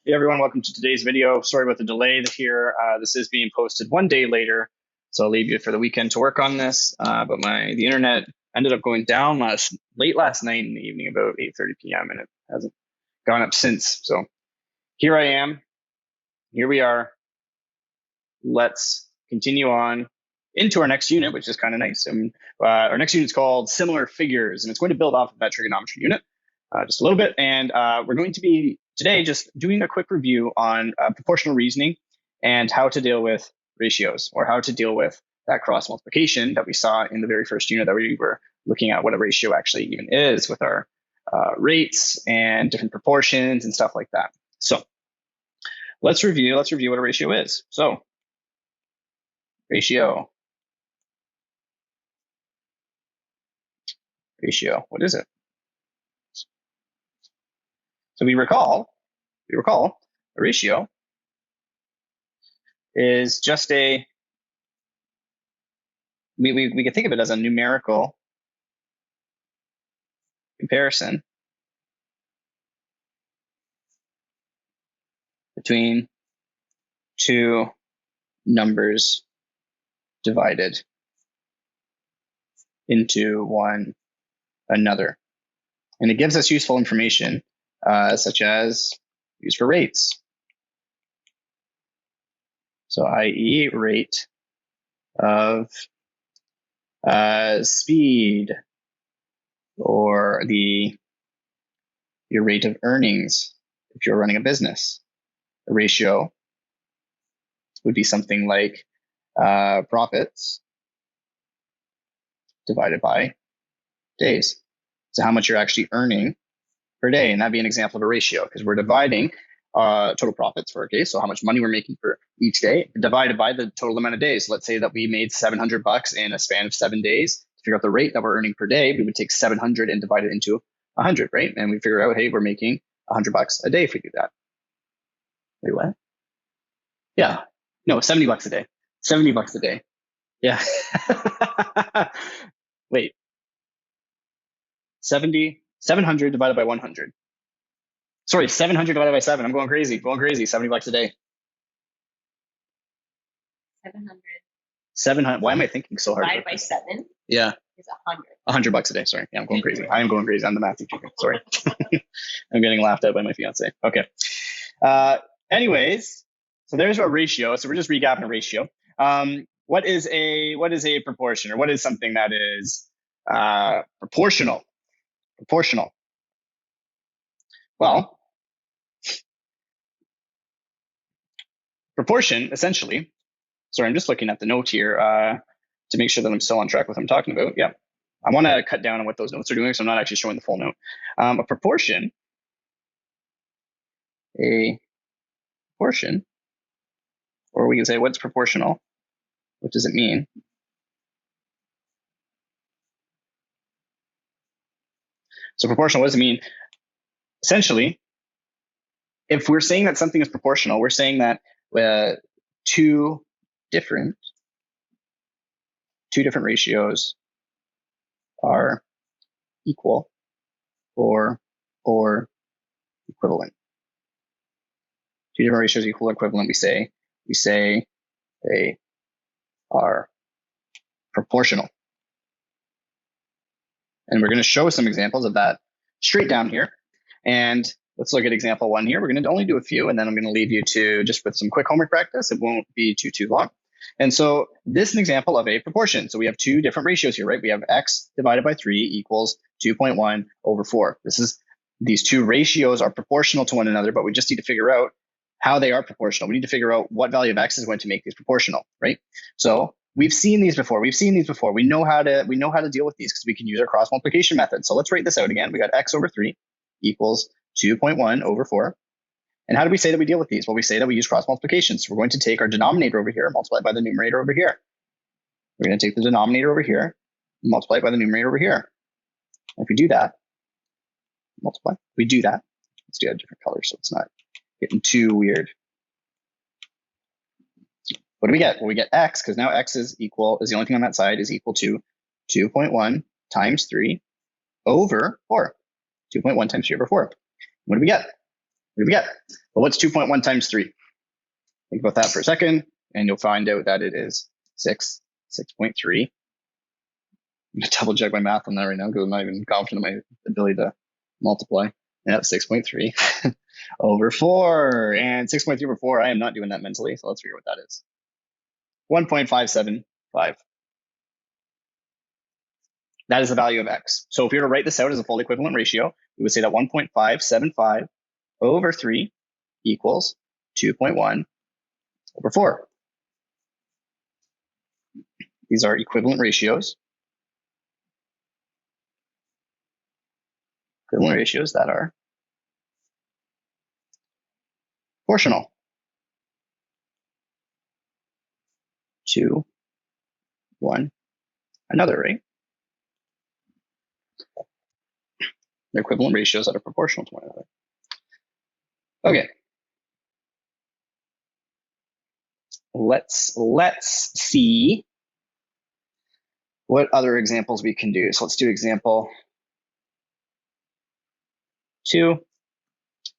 Hey everyone, welcome to today's video. Sorry about the delay here. This is being posted one day later, so I'll leave you for the weekend to work on this. But the internet ended up going down late last night in the evening, about 8:30 p.m., and it hasn't gone up since. So here I am. Here we are. Let's continue on into our next unit, which is kind of nice. Our next unit is called Similar Figures, and it's going to build off of that trigonometry unit just a little bit. And we're going to be today just doing a quick review on proportional reasoning and how to deal with ratios, or how to deal with that cross multiplication that we saw in the very first unit that we were looking at, what a ratio actually even is with our rates and different proportions and stuff like that. So let's review what a ratio is. So ratio, what is it? So we recall a ratio is just we can think of it as a numerical comparison between two numbers divided into one another. And it gives us useful information such as used for rates. So i.e. rate of speed, or your rate of earnings if you're running a business. A ratio would be something like profits divided by days. So how much you're actually earning per day, and that'd be an example of a ratio, because we're dividing total profits for a case, so how much money we're making for each day, divided by the total amount of days. Let's say that we made $700 in a span of 7 days. To figure out the rate that we're earning per day, we would take 700 and divide it into 100, right? And we figure out, hey, we're making $100 a day if we do that. Wait, what? Yeah, no, $70 a day. $70 a day. Yeah. Wait, 700 divided by 100. Sorry, 700 divided by 7. I'm going crazy. $70 a day. 700. 700. Why am I thinking so hard? Divided by 7. Yeah. Is 100. $100 a day. Sorry. Yeah, I'm going crazy. I am going crazy. I'm the math teacher. Sorry. I'm getting laughed at by my fiance. Okay. Anyways, so there's our ratio. So we're just recapping a ratio. What is a proportion, or what is something that is proportional? Proportional. Well, proportion essentially. Sorry, I'm just looking at the note here to make sure that I'm still on track with what I'm talking about. Yeah, I want to cut down on what those notes are doing, so I'm not actually showing the full note. A proportion, or we can say what's proportional. What does it mean? So proportional, what does it mean? Essentially, if we're saying that something is proportional, we're saying that two different ratios are equal or equivalent. Two different ratios equal or equivalent. We say they are proportional. And we're going to show some examples of that straight down here. And let's look at example 1 here. We're going to only do a few, and then I'm going to leave you to just with some quick homework practice. It won't be too long. And so this is an example of a proportion. So we have two different ratios here, right? We have x divided by 3 equals 2.1 over 4. These two ratios are proportional to one another, but we just need to figure out how they are proportional. We need to figure out what value of x is going to make these proportional, right? So we've seen these before. We know how to deal with these because we can use our cross multiplication method. So let's write this out again. We got x over 3 equals 2.1 over 4. And how do we say that we deal with these? Well, we say that we use cross multiplication. So we're going to take our denominator over here, multiply by the numerator over here. We're going to take the denominator over here, multiply by the numerator over here. And if we do that, multiply, we do that. Let's do a different color so it's not getting too weird. What do we get? Well, we get x, because now x is the only thing on that side, is equal to 2.1 times 3 over 4. 2.1 times 3 over 4. What do we get? But what's 2.1 times 3? Think about that for a second, and you'll find out that it is 6.3. I'm going to double check my math on that right now because I'm not even confident in my ability to multiply. And that's 6.3 over 4. And 6.3 over 4, I am not doing that mentally, so let's figure what that is. 1.575. That is the value of x. So if we were to write this out as a full equivalent ratio, we would say that 1.575 over 3 equals 2.1 over 4. These are equivalent ratios. Equivalent ratios that are proportional to one another, right? They're equivalent ratios that are proportional to one another. Okay. Let's see what other examples we can do. So let's do example 2.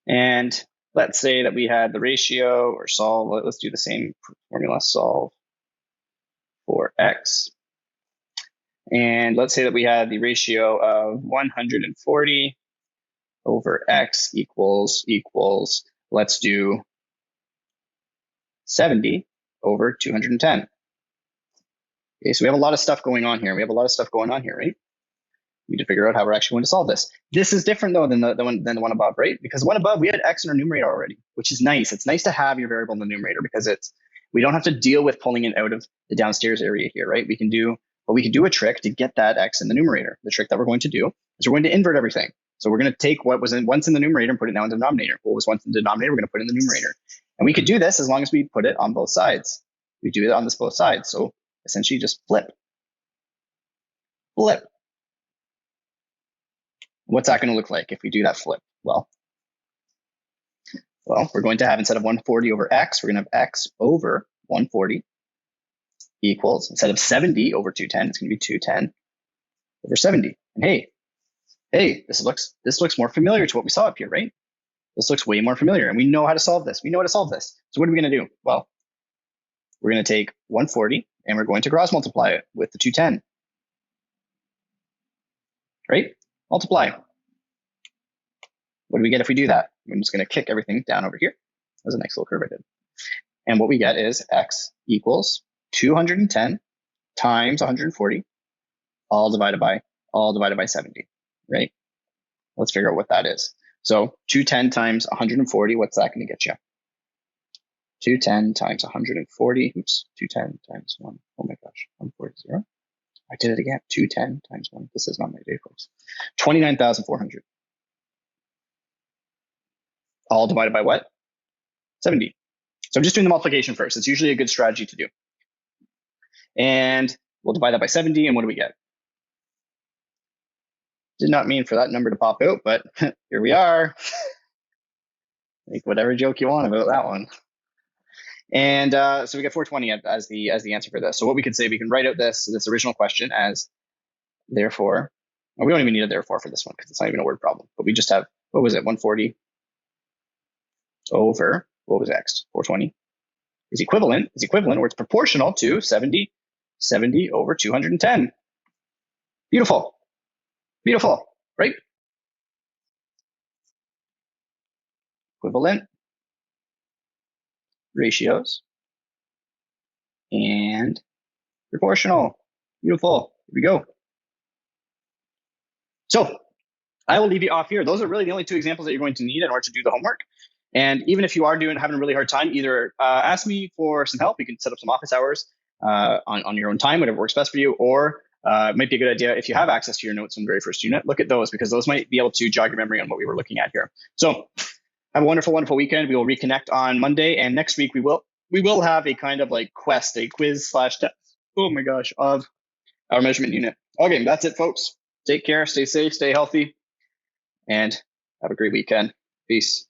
And let's say that we had the ratio or solve. Let's do the same formula, solve for x. And let's say that we had the ratio of 140 over x equals, let's do 70 over 210. Okay, so we have a lot of stuff going on here. Right? We need to figure out how we're actually going to solve this. This is different though than the one above, right? Because the one above, we had x in our numerator already, which is nice. It's nice to have your variable in the numerator because we don't have to deal with pulling it out of the downstairs area here, right? We can do a trick to get that x in the numerator. The trick that we're going to do is we're going to invert everything. So we're going to take what was once in the numerator and put it now in the denominator. What was once in the denominator, we're going to put it in the numerator. And we could do this as long as we put it on both sides. We do it on both sides. So essentially just flip. What's that going to look like if we do that flip? Well, we're going to have, instead of 140 over x, we're going to have x over 140 equals, instead of 70 over 210, it's going to be 210 over 70. And hey, this looks more familiar to what we saw up here, right? This looks way more familiar, and we know how to solve this. So what are we going to do? Well, we're going to take 140 and we're going to cross multiply it with the 210. Right? Multiply. What do we get if we do that? I'm just going to kick everything down over here. That was a nice little curve I did. And what we get is x equals 210 times 140, all divided by 70, right? Let's figure out what that is. So 210 times 140, what's that going to get you? 210 times 140, 210 times 1, oh my gosh, 140. I did it again, 210 times 1. This is not my day, folks. 29,400. All divided by what? 70. So I'm just doing the multiplication first. It's usually a good strategy to do. And we'll divide that by 70, and what do we get? Did not mean for that number to pop out, but here we are. Make whatever joke you want about that one. And so we get 420 as the answer for this. So what we could say, we can write out this original question as therefore. Well, we don't even need a therefore for this one because it's not even a word problem. But we just have, what was it, 140 over, what was x? 420 is equivalent, or it's proportional to 70 over 210. Beautiful, right? Equivalent ratios and proportional. Beautiful. Here we go. So I will leave you off here. Those are really the only two examples that you're going to need in order to do the homework. And even if you are having a really hard time, either ask me for some help. You can set up some office hours on your own time, whatever works best for you, or it might be a good idea if you have access to your notes from the very first unit, look at those because those might be able to jog your memory on what we were looking at here. So have a wonderful, wonderful weekend. We will reconnect on Monday, and next week we will have a kind of like quest, a quiz / test. Oh my gosh, of our measurement unit. Okay, that's it, folks. Take care, stay safe, stay healthy, and have a great weekend. Peace.